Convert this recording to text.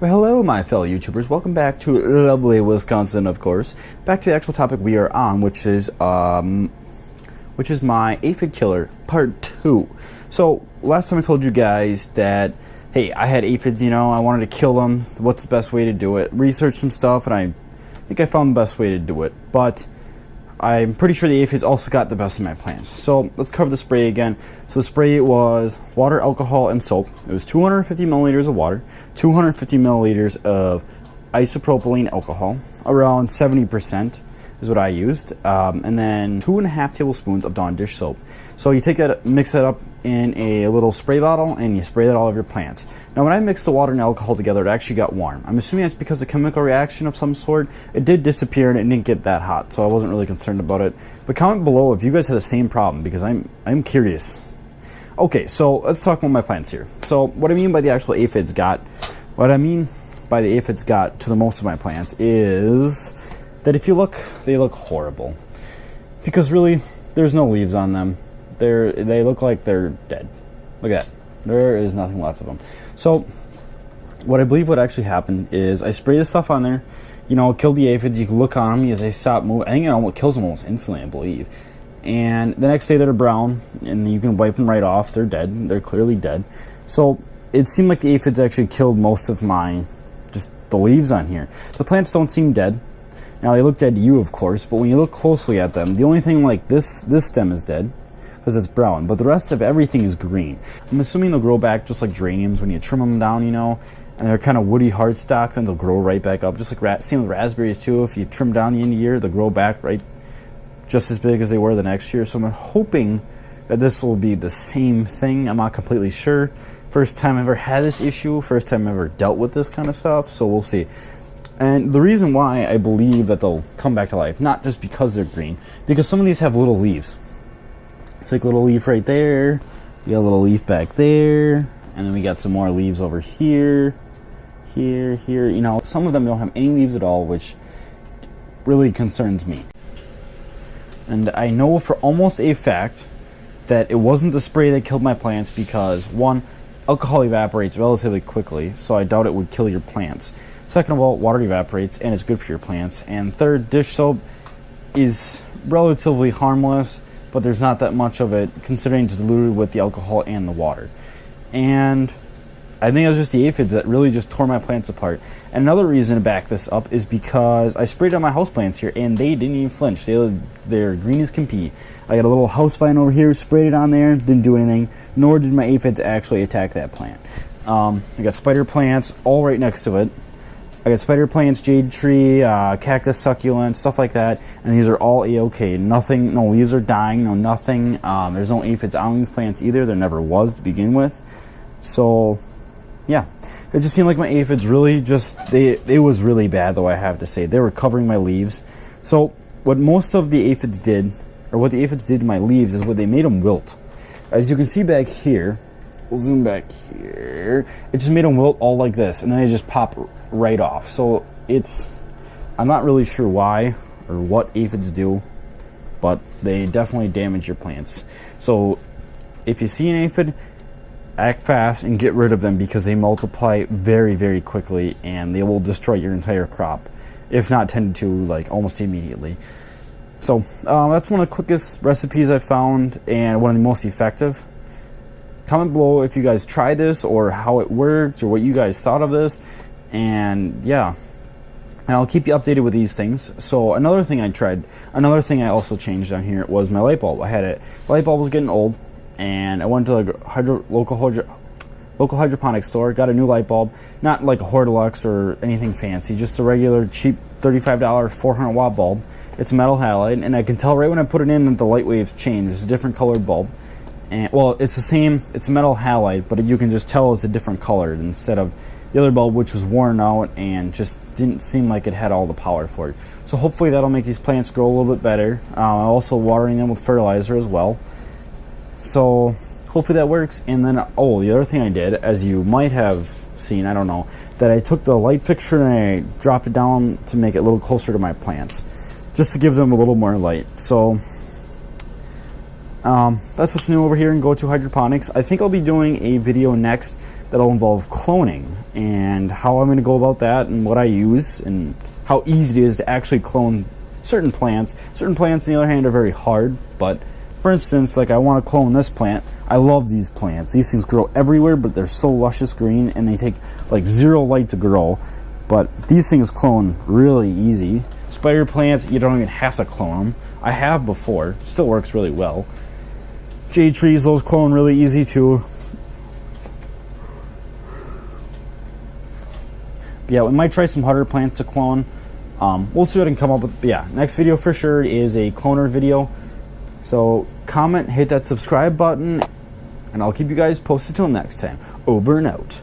Well, hello, my fellow YouTubers. Welcome back to lovely Wisconsin, of course. Back to the actual topic we are on, which is my aphid killer part 2. So last time I told you guys that, hey, I had aphids. I wanted to kill them. What's the best way to do it? Researched some stuff, and I think I found the best way to do it. But I'm pretty sure the aphids also got the best of my plants. So let's cover the spray again. So the spray was water, alcohol, and soap. It was 250 milliliters of water, 250 milliliters of isopropyl alcohol, around 70% is what I used, and then 2.5 tablespoons of Dawn dish soap. So you take that, mix that up in a little spray bottle, and you spray that all over your plants. Now when I mixed the water and alcohol together, it actually got warm. I'm assuming that's because of a chemical reaction of some sort. It did disappear and it didn't get that hot, so I wasn't really concerned about it. But comment below if you guys had the same problem, because I'm curious. Okay, so let's talk about my plants here. So what I mean by the actual aphids got to the most of my plants is that if you look, they look horrible. Because really, there's no leaves on them. They look like they're dead. Look at that. There is nothing left of them. So what I believe what actually happened is I sprayed this stuff on there, killed the aphids. You can look on them, they stop moving. I think it almost kills them almost instantly, I believe. And the next day they're brown, and you can wipe them right off. They're dead. They're clearly dead. So it seemed like the aphids actually killed most of just the leaves on here. The plants don't seem dead. Now they look dead to you, of course, but when you look closely at them, the only thing like this stem is dead because it's brown, but the rest of everything is green. I'm assuming they'll grow back just like geraniums when you trim them down, and they're kind of woody hardstock, then they'll grow right back up, just like same with raspberries too. If you trim down the end of the year, they'll grow back right just as big as they were the next year. So I'm hoping that this will be the same thing. I'm not completely sure. First time I've ever had this issue, first time I've ever dealt with this kind of stuff, so we'll see. And the reason why I believe that they'll come back to life, not just because they're green, because some of these have little leaves. It's like a little leaf right there, we got a little leaf back there, and then we got some more leaves over here, here. Some of them don't have any leaves at all, which really concerns me. And I know for almost a fact that it wasn't the spray that killed my plants because, one, alcohol evaporates relatively quickly, so I doubt it would kill your plants. Second of all, water evaporates and it's good for your plants. And third, dish soap is relatively harmless, but there's not that much of it considering it's diluted with the alcohol and the water. And I think it was just the aphids that really just tore my plants apart. And another reason to back this up is because I sprayed on my houseplants here and they didn't even flinch. They're green as can be. I got a little house vine over here, sprayed it on there, didn't do anything, nor did my aphids actually attack that plant. I got spider plants all right next to it. I got spider plants, jade tree, cactus succulents, stuff like that, and these are all A-okay. Nothing, no leaves are dying, no nothing. There's no aphids on these plants either. There never was to begin with. So, yeah, it just seemed like my aphids really it was really bad, though, I have to say. They were covering my leaves. So what most of the aphids did, or what the aphids did to my leaves, is what they made them wilt. As you can see back here, we'll zoom back here, it just made them wilt all like this, and then they just pop right off. So I'm not really sure why or what aphids do, but they definitely damage your plants. So if you see an aphid, act fast and get rid of them because they multiply very, very quickly and they will destroy your entire crop, if not tended to like almost immediately. So that's one of the quickest recipes I found and one of the most effective. Comment below if you guys tried this or how it worked or what you guys thought of this. And yeah, and I'll keep you updated with these things. So another thing I also changed down here was my light bulb. The light bulb was getting old, and I went to the local hydroponics store, got a new light bulb, not like a Hortilux or anything fancy, just a regular cheap $35 400 watt bulb. It's a metal halide, and I can tell right when I put it in that the light waves change. It's a different colored bulb. And well, it's a metal halide, but you can just tell it's a different color instead of the other bulb, which was worn out and just didn't seem like it had all the power for it. So hopefully that'll make these plants grow a little bit better. I'm also watering them with fertilizer as well. So hopefully that works. And then, the other thing I did, as you might have seen, I don't know, that I took the light fixture and I dropped it down to make it a little closer to my plants, just to give them a little more light. So that's what's new over here in Go To Hydroponics. I think I'll be doing a video next that'll involve cloning and how I'm going to go about that and what I use and how easy it is to actually clone certain plants. Certain plants, on the other hand, are very hard, but for instance, like I want to clone this plant. I love these plants. These things grow everywhere, but they're so luscious green and they take like 0 light to grow. But these things clone really easy. Spider plants, you don't even have to clone them. I have before. Still works really well. Jade trees, those clone really easy too. But yeah, we might try some harder plants to clone. We'll see what I can come up with. But yeah, next video for sure is a cloner video. So comment, hit that subscribe button, and I'll keep you guys posted till next time. Over and out.